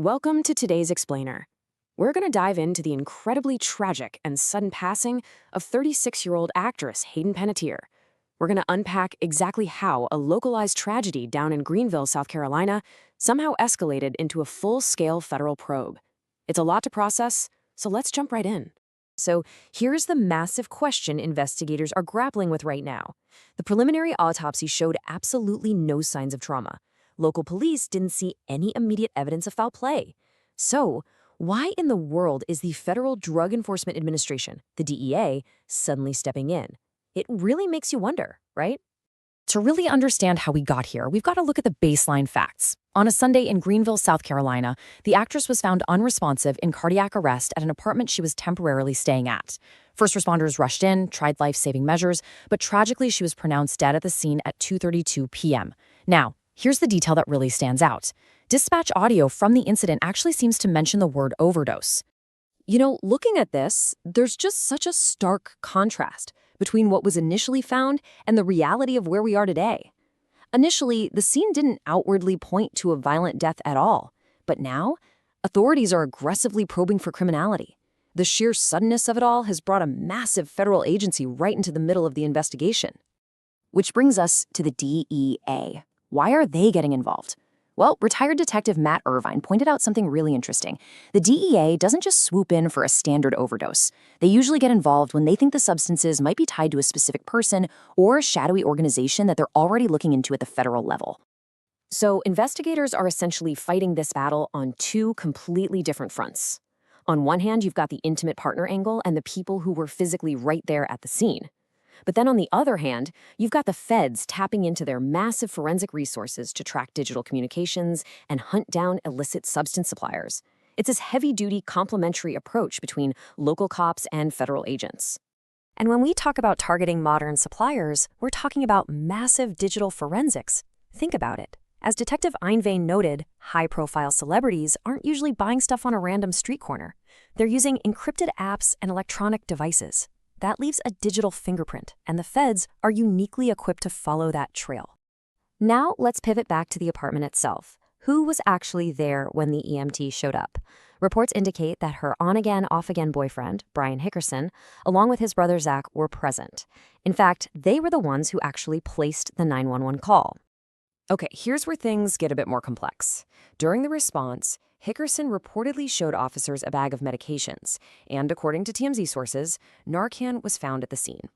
Welcome to today's Explainer. We're going to dive into the incredibly tragic and sudden passing of 36-year-old actress Hayden Panettiere. We're going to unpack exactly how a localized tragedy down in Greenville, South Carolina, somehow escalated into a full-scale federal probe. It's a lot to process, so let's jump right in. So here's the massive question investigators are grappling with right now. The preliminary autopsy showed absolutely no signs of trauma. Local police didn't see any immediate evidence of foul play. So, why in the world is the Federal Drug Enforcement Administration, the DEA, suddenly stepping in? It really makes you wonder, right? To really understand how we got here, we've got to look at the baseline facts. On a Sunday in Greenville, South Carolina, the actress was found unresponsive in cardiac arrest at an apartment she was temporarily staying at. First responders rushed in, tried life-saving measures, but tragically she was pronounced dead at the scene at 2:32 p.m. Now, here's the detail that really stands out. Dispatch audio from the incident actually seems to mention the word overdose. Looking at this, there's just such a stark contrast between what was initially found and the reality of where we are today. Initially, the scene didn't outwardly point to a violent death at all, but now, authorities are aggressively probing for criminality. The sheer suddenness of it all has brought a massive federal agency right into the middle of the investigation. Which brings us to the DEA. Why are they getting involved? Well, retired detective Matt Irvine pointed out something really interesting. The DEA doesn't just swoop in for a standard overdose. They usually get involved when they think the substances might be tied to a specific person or a shadowy organization that they're already looking into at the federal level. So investigators are essentially fighting this battle on two completely different fronts. On one hand, you've got the intimate partner angle and the people who were physically right there at the scene. But then on the other hand, you've got the feds tapping into their massive forensic resources to track digital communications and hunt down illicit substance suppliers. It's this heavy-duty complementary approach between local cops and federal agents. And when we talk about targeting modern suppliers, we're talking about massive digital forensics. Think about it. As Detective Einvein noted, high-profile celebrities aren't usually buying stuff on a random street corner. They're using encrypted apps and electronic devices. That leaves a digital fingerprint, and the feds are uniquely equipped to follow that trail. Now, let's pivot back to the apartment itself. Who was actually there when the EMT showed up? Reports indicate that her on-again, off-again boyfriend, Brian Hickerson, along with his brother Zach, were present. In fact, they were the ones who actually placed the 911 call. Okay, here's where things get a bit more complex. During the response, Hickerson reportedly showed officers a bag of medications, and according to TMZ sources, Narcan was found at the scene.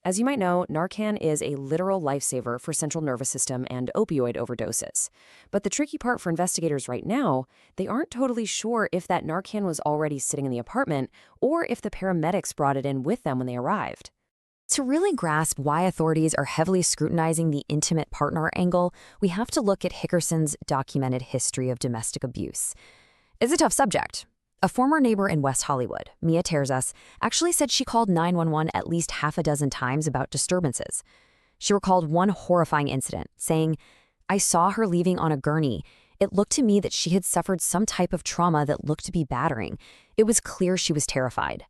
As you might know, Narcan is a literal lifesaver for central nervous system and opioid overdoses. But the tricky part for investigators right now, they aren't totally sure if that Narcan was already sitting in the apartment or if the paramedics brought it in with them when they arrived. To really grasp why authorities are heavily scrutinizing the intimate partner angle, we have to look at Hickerson's documented history of domestic abuse. It's a tough subject. A former neighbor in West Hollywood, Mia Terzas, actually said she called 911 at least half a dozen times about disturbances. She recalled one horrifying incident, saying, "I saw her leaving on a gurney. It looked to me that she had suffered some type of trauma that looked to be battering. It was clear she was terrified."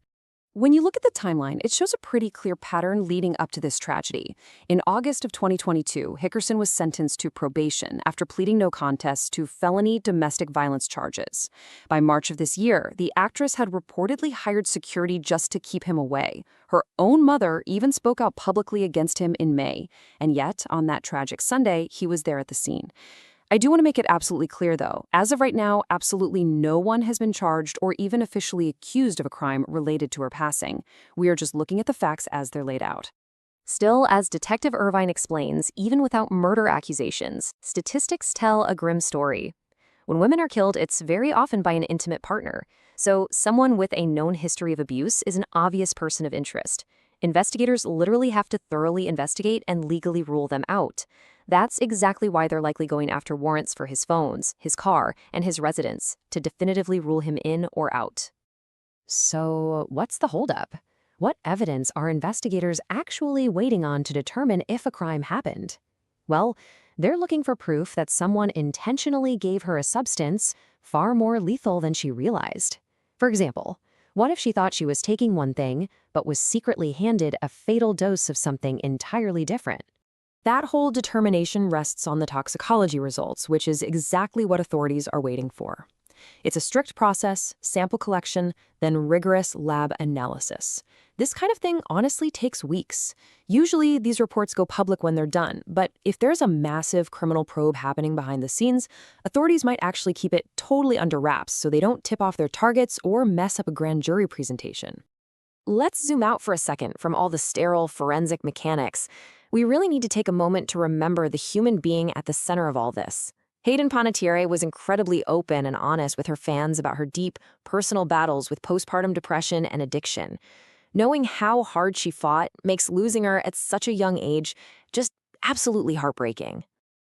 When you look at the timeline, it shows a pretty clear pattern leading up to this tragedy. In August of 2022, Hickerson was sentenced to probation after pleading no contest to felony domestic violence charges. By March of this year, the actress had reportedly hired security just to keep him away. Her own mother even spoke out publicly against him in May. And yet, on that tragic Sunday, he was there at the scene. I do want to make it absolutely clear, though. As of right now, absolutely no one has been charged or even officially accused of a crime related to her passing. We are just looking at the facts as they're laid out. Still, as Detective Irvine explains, even without murder accusations, statistics tell a grim story. When women are killed, it's very often by an intimate partner. So someone with a known history of abuse is an obvious person of interest. Investigators literally have to thoroughly investigate and legally rule them out. That's exactly why they're likely going after warrants for his phones, his car, and his residence to definitively rule him in or out. So, what's the holdup? What evidence are investigators actually waiting on to determine if a crime happened? Well, they're looking for proof that someone intentionally gave her a substance far more lethal than she realized. For example, what if she thought she was taking one thing, but was secretly handed a fatal dose of something entirely different? That whole determination rests on the toxicology results, which is exactly what authorities are waiting for. It's a strict process, sample collection, then rigorous lab analysis. This kind of thing honestly takes weeks. Usually, these reports go public when they're done, but if there's a massive criminal probe happening behind the scenes, authorities might actually keep it totally under wraps so they don't tip off their targets or mess up a grand jury presentation. Let's zoom out for a second from all the sterile forensic mechanics. We really need to take a moment to remember the human being at the center of all this. Hayden Panettiere was incredibly open and honest with her fans about her deep, personal battles with postpartum depression and addiction. Knowing how hard she fought makes losing her at such a young age just absolutely heartbreaking.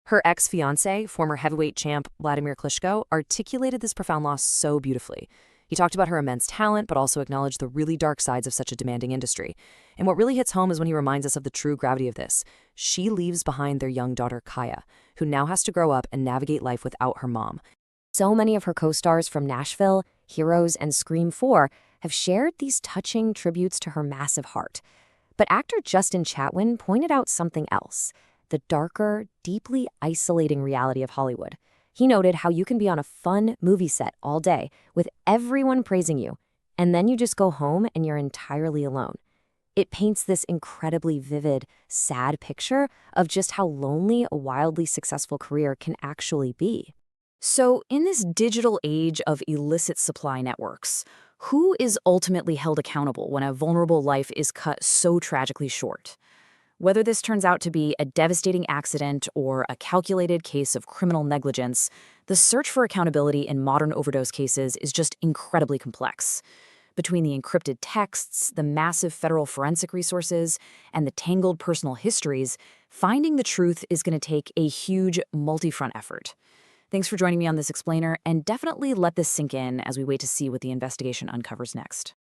Her ex-fiancé, former heavyweight champ Vladimir Klitschko, articulated this profound loss so beautifully. He talked about her immense talent, but also acknowledged the really dark sides of such a demanding industry. And what really hits home is when he reminds us of the true gravity of this. She leaves behind their young daughter, Kaya, who now has to grow up and navigate life without her mom. So many of her co-stars from Nashville, Heroes, and Scream 4 have shared these touching tributes to her massive heart. But actor Justin Chatwin pointed out something else, the darker, deeply isolating reality of Hollywood. He noted how you can be on a fun movie set all day with everyone praising you, and then you just go home and you're entirely alone. It paints this incredibly vivid, sad picture of just how lonely a wildly successful career can actually be. So, in this digital age of illicit supply networks, who is ultimately held accountable when a vulnerable life is cut so tragically short? Whether this turns out to be a devastating accident or a calculated case of criminal negligence, the search for accountability in modern overdose cases is just incredibly complex. Between the encrypted texts, the massive federal forensic resources, and the tangled personal histories, finding the truth is going to take a huge multi-front effort. Thanks for joining me on this explainer, and definitely let this sink in as we wait to see what the investigation uncovers next.